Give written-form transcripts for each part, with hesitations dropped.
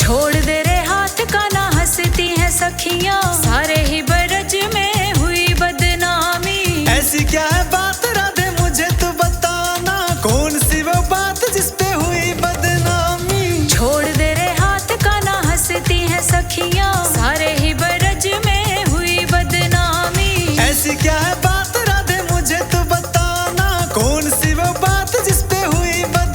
छोड़ दे रे हाथ का ना हंसती हैं सखियां, सारे ही बरज में हुई बदनामी। ऐसी क्या है बात राधे मुझे तो बताना, कौन सी वो बात जिस पे हुई बदनामी। छोड़ दे रे हाथ का ना हंसती हैं सखियां, सारे ही बरज में हुई बदनामी। ऐसी क्या है बात राधे मुझे तो बताना, कौन सी वो बात जिस पे हुई बदनामी।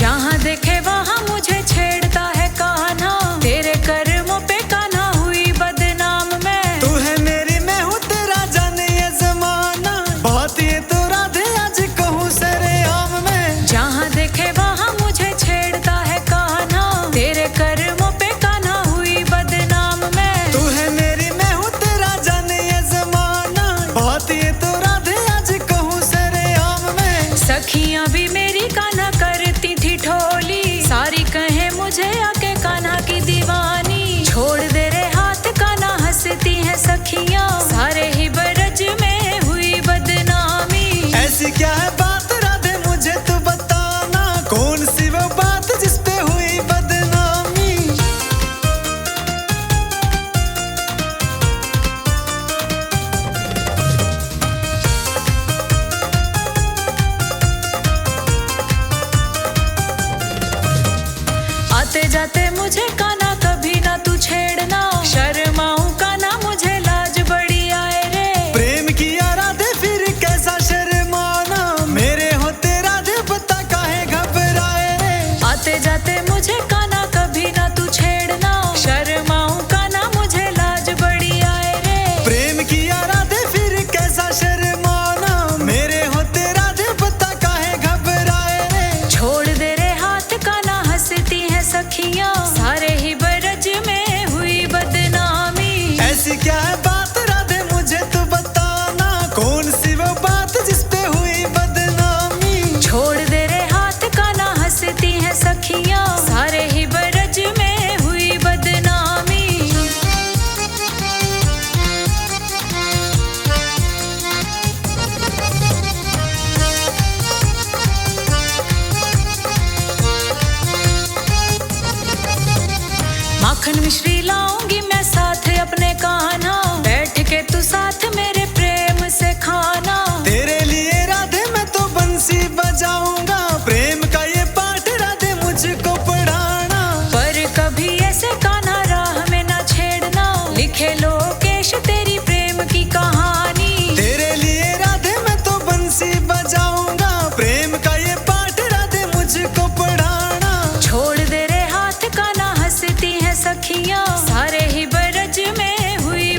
जहाँ देखे वहाँ मुझे छेड़ता है कान्हा, तेरे कर्मों पे कान्हा हुई बदनाम मैं। तू है मेरी मैं हूँ तेरा जाने ये जमाना, बहुत ये तो राधे आज कहूँ सरेआम में। जहाँ देखे वहाँ मुझे छेड़ता है कान्हा, तेरे कर्मों पे कान्हा हुई बदनाम मैं। तू है मेरी मैं हूँ तेरा जाने ये जमाना, बहुत ये तो राधे आज कहूँ सरेआम में। सखियाँ भी मेरी कान्हा करती थी ठोली, सारी कहे मुझे आके कान्हा की दीवानी। छोड़ दे रे हाथ कान्हा हंसती हैं सखियाँ, सारे ही बरज में हुई बदनामी। ऐसी क्या है बात राधे मुझे तो बताना, कौन सी वो बात जिस पे हुई बदनामी। आते जाते मुझे कान्हा कभी ना तू छेड़ना, शर्माऊं कान्हा मुझे लाज बड़ी आए रे। प्रेम किया राधे फिर कैसा शर्माना, मेरे होते राधे पता काहे घबराए रे। आते जाते मुझे कान्हा कभी ना तू छेड़ना, शर्माऊं कान्हा मुझे लाज बड़ी आए रे। प्रेम किया राधे फिर कैसा शर्माना, मेरे होते राधे पता काहे घबराए रे। छोड़ दे रे हाथ कान्हा हंसती हैं सखियां, सारे ही बरज में हुई बदनामी। ऐसी क्या है बात राधे मुझे तो बताना, कौन सी वो बात जिस पे हुई बदनामी। छोड़ दे रे हाथ कान्हा हंसती हैं सखियां, सारे ही बरज में हुई बदनामी। माखन मिश्री लाऊंगी मैं साथ अपने कान्हा, बैठ के तू साथ मेरे प्रेम से खाना। तेरे लिए राधे मैं तो बंसी बजाऊंगा, प्रेम का ये पाठ राधे मुझको पढ़ाना। पर कभी ऐसे कान्हा राह में ना छेड़ना, लिखे लोकेश तेरी प्रेम की कहानी। तेरे लिए राधे मैं तो बंसी बजाऊंगा, प्रेम का ये पाठ राधे मुझको पढ़ाना। छोड़ दे रे हाथ कान्हा हंसती हैं सखियां, सारे ही बरज में हुई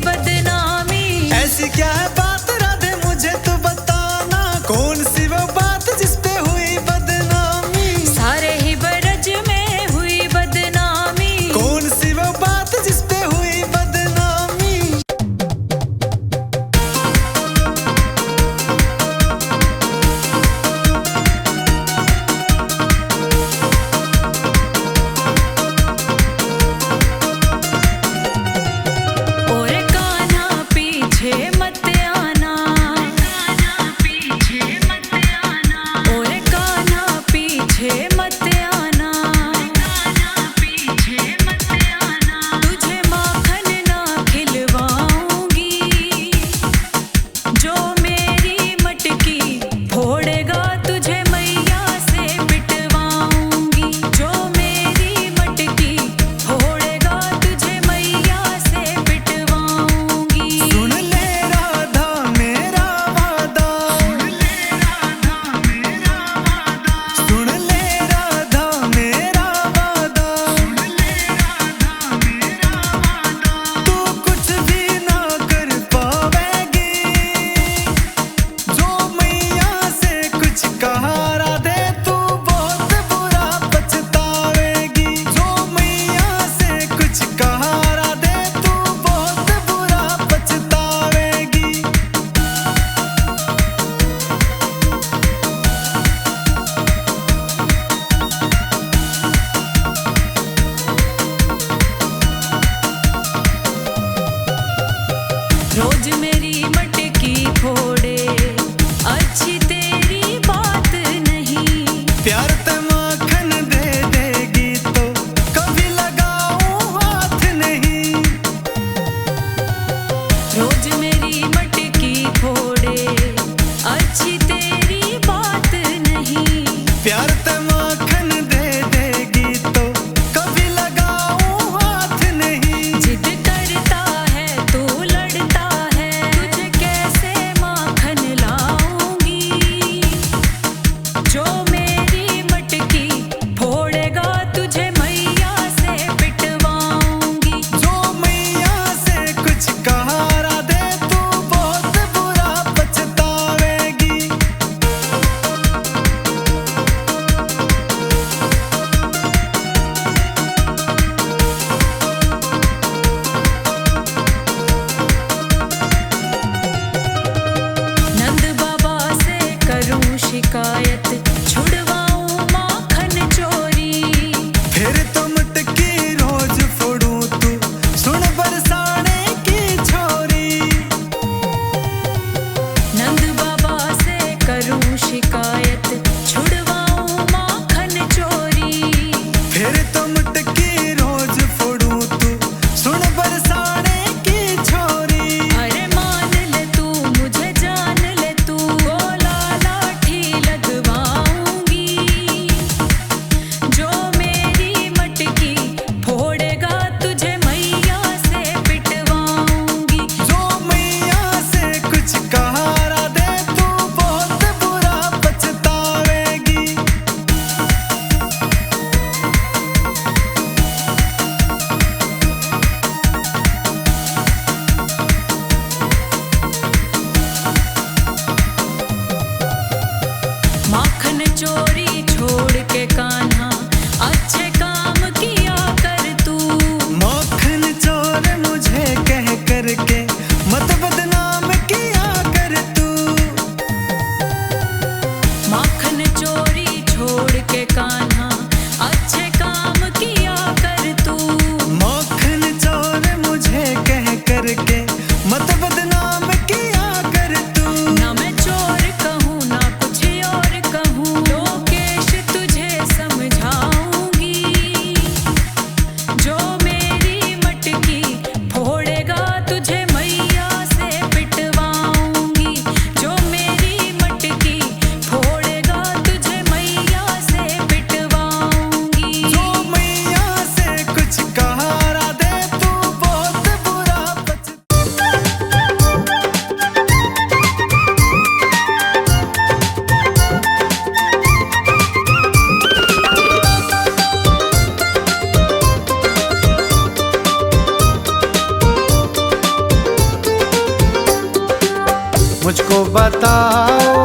मुझको बताओ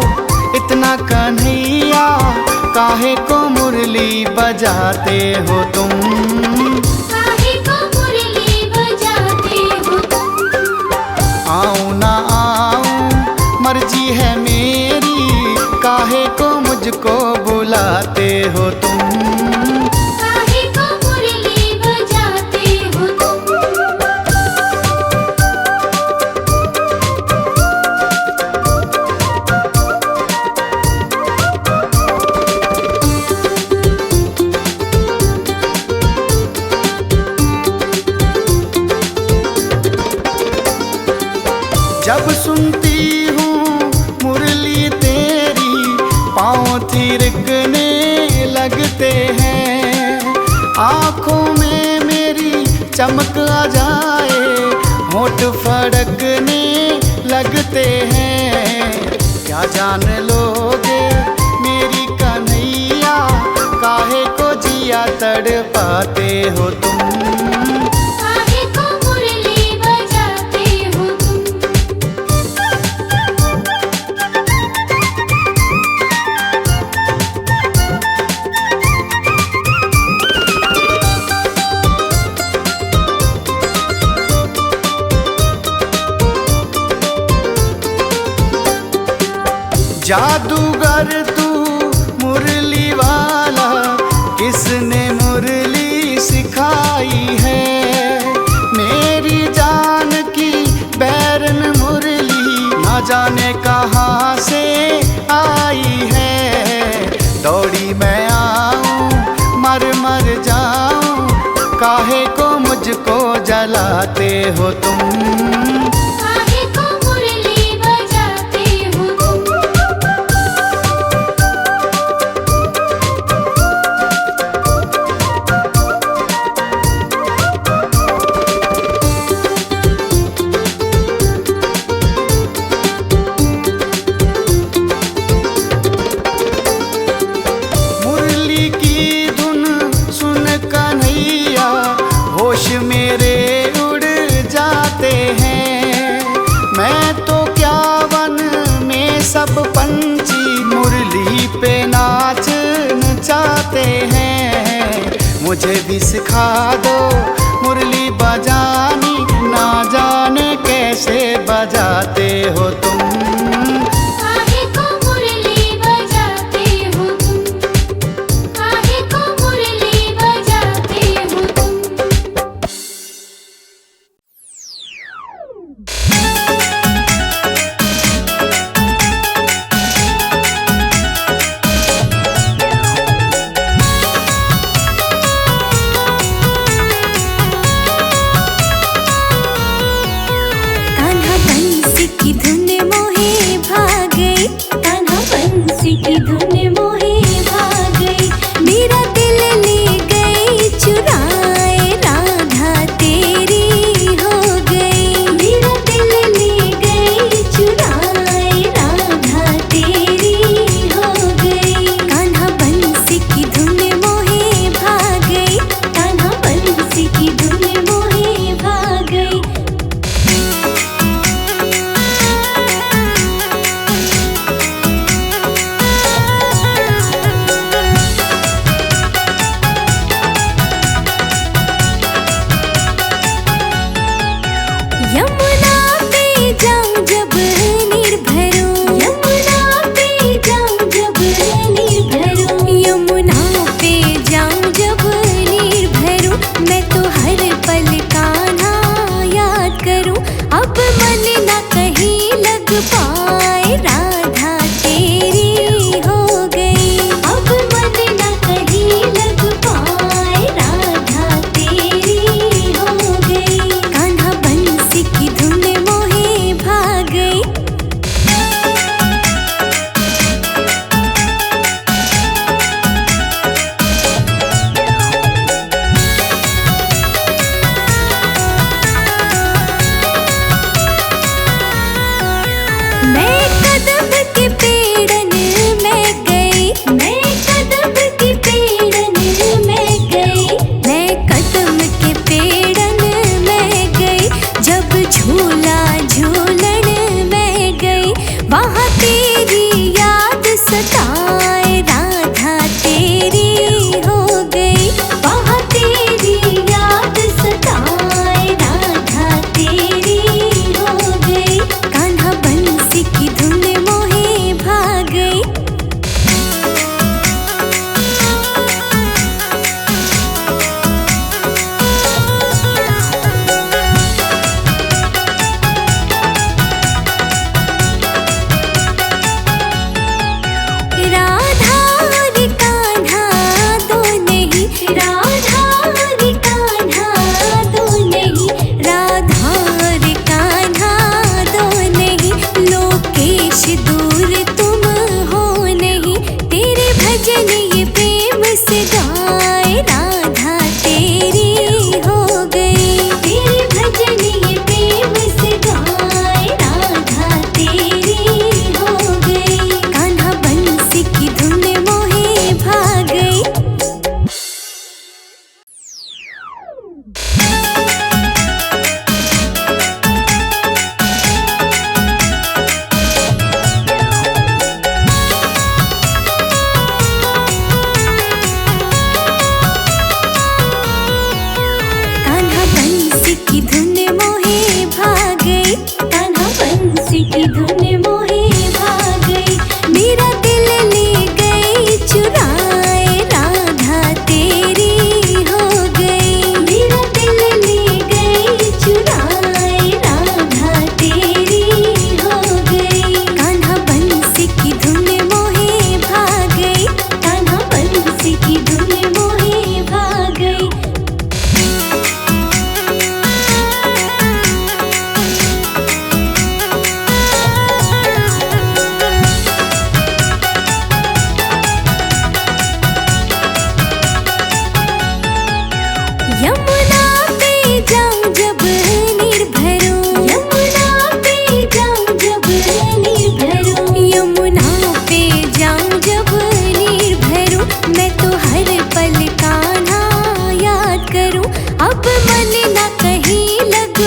इतना कन्हैया, काहे को मुरली बजाते हो तुम? काहे को मुरली बजाते हो तुम? आऊं ना आऊं मर्जी है मेरी, काहे को मुझको बुलाते हो तुम? काहे को मुरली बजाते हो तुम? जब सुनती हूँ मुरली तेरी, पाँव थिरकने लगते हैं। आँखों में मेरी चमक आ जाए, होंठ फड़कने लगते हैं। क्या जान लोगे मेरी कन्हैया, काहे को जिया तड़पाते हो तुम? काहे को मुरली बजाते हो तुम? जादूगर तू मुरली वाला, किसने मुरली सिखाई है? मेरी जान की बैरन मुरली, ना जाने कहाँ से आई है। दौड़ी मैं आऊं मर मर जाऊं, काहे को मुझको जलाते हो तुम? काहे को मुरली बजाते हो तुम? मुरली की धुन सुन कन्हैया, होश मेरे उड़ जाते हैं। मैं तो क्या वन में सब पंछी मुरली पे नाच नचाते हैं। मुझे भी सिखा दो मुरली बजानी, ना जाने कैसे बजाते हो तुम? काहे को मुरली बजाते हो तुम? काहे को मुरली बजाते हो तुम? कान्हा बंसी की धुन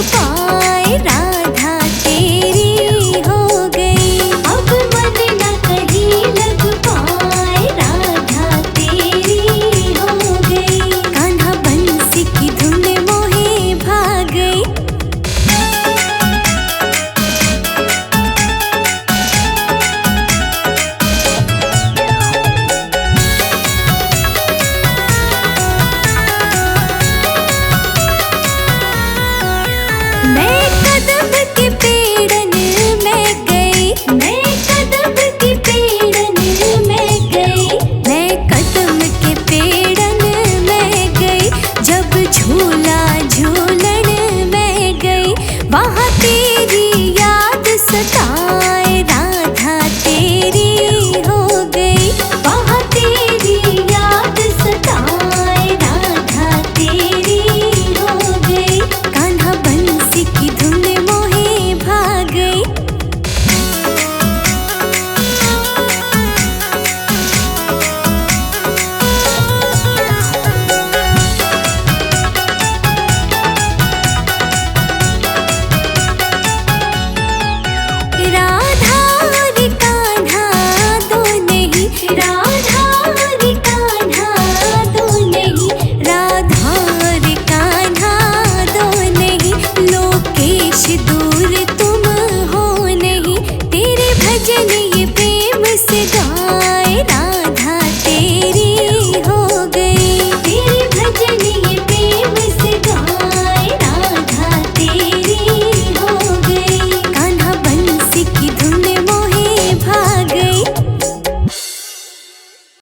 पाए